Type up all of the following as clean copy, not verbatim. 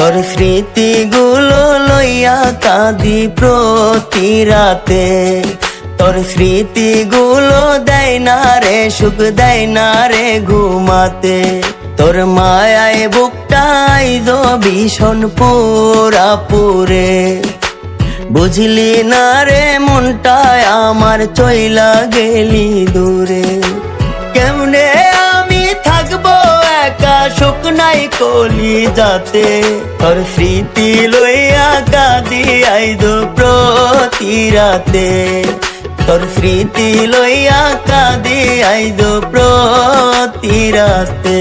তোর স্মৃতিগুলো লইয়া কাঁদি প্রতি রাতে। তোর স্মৃতিগুলো দেয় না রে সুখ, দেয় না রে ঘুমাতে। তোর মায়ায় বুকটাই ভীষণ পোড়া পুরে। বুঝলি না রে মনটায় আমার চইলা গেলি দূরে। কেমনে আমি থাকবো একা সুখ নাই কলি যাতে। তোর স্মৃতি লইয়া কাঁদি আইদো প্রতি রাতে। তোর স্মৃতি লইয়া কাঁদি আইদো প্রতি রাতে।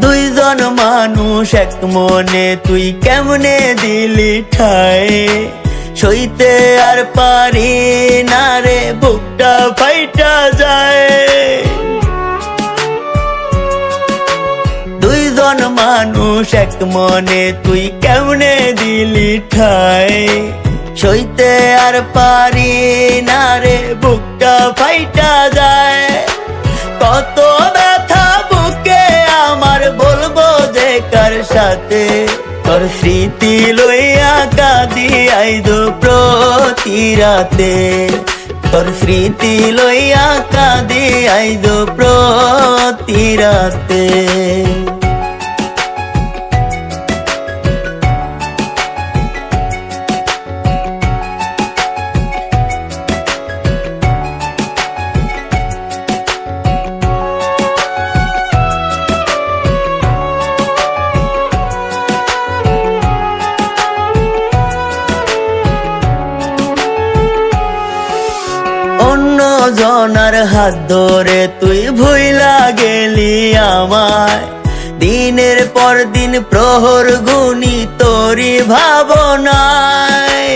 দুইজন মানুষ এক মনে, তুই কেমনে দিলি ঠাই। সইতে আর পারি না রে বুকটা ফাইটা যায়। দুইজন মানুষ এক মনে, তুই কেমনে দিলি ঠাই। সইতে আর পারি না রে বুকটা ফাইটা যায়। কত ব্যথা বুকে আমার বলবো যে কার সাথে। তোর স্মৃতি লইয়া কাঁদি আইদো প্রতি রাতে। তোর স্মৃতি লইয়া কাঁদি আইদো প্রতি রাতে। অন্য জনার হাত ধরে তুই ভুইলা গেলি আমায়। দিনের পর দিন প্রহর গুনি তোরি ভাবনায়।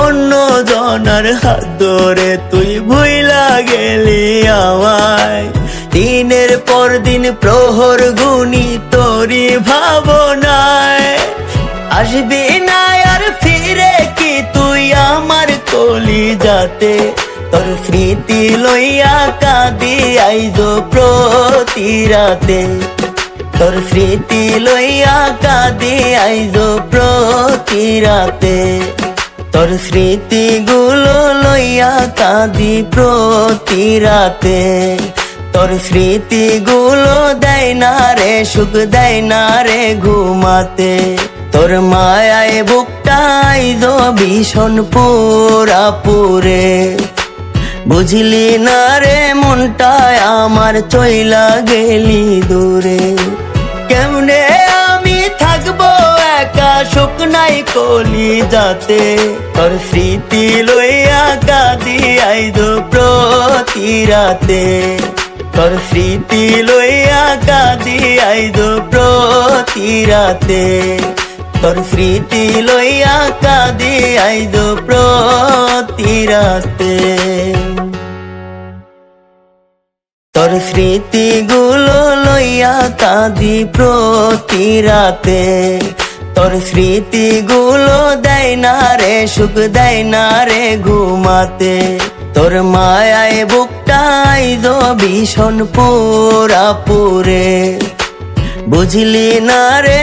অন্য জনার হাত ধরে তুই ভুইলা গেলি আমায়। দিনের পর দিন প্রহর গুনি তোরি ভাবনায়। আসবি না আর ফিরে কি তুই আমার কলি যাতে। তোর স্মৃতি লইয়া কাঁদি আইজো প্রতি রাতে। তোর স্মৃতি লইয়া কাঁদি আইজো প্রতি রাতে। তোর স্মৃতিগুলো লইয়া কাঁদি প্রতি রাতে। তোর স্মৃতিগুলো দেয় না রে সুখ, দেয় না রে ঘুমাতে। তোর মায়ায় বুকটাই ভীষণ পোড়া পুরে। বুঝলি না রে মনটায় আমার চইলা গেলি দূরে। কেমনে আমি থাকবো একা সুখ নাই কলি যাতে। তোর স্মৃতি লইয়া কাঁদি আইদো প্রতি রাতে। তোর স্মৃতি লইয়া কাঁদি আইদো প্রতি রাতে। তোর স্মৃতি লইয়া কাঁদি আইদো প্রতি রাতে। তোর স্মৃতিগুলো লইয়া কাঁদি প্রতি রাতে। তোর স্মৃতিগুলো দেয় না রে সুখ, দেয় না রে ঘুমাতে। তোর মায়ায় বুকটাই ভীষণ পোড়া পুরে। বুঝলি না রে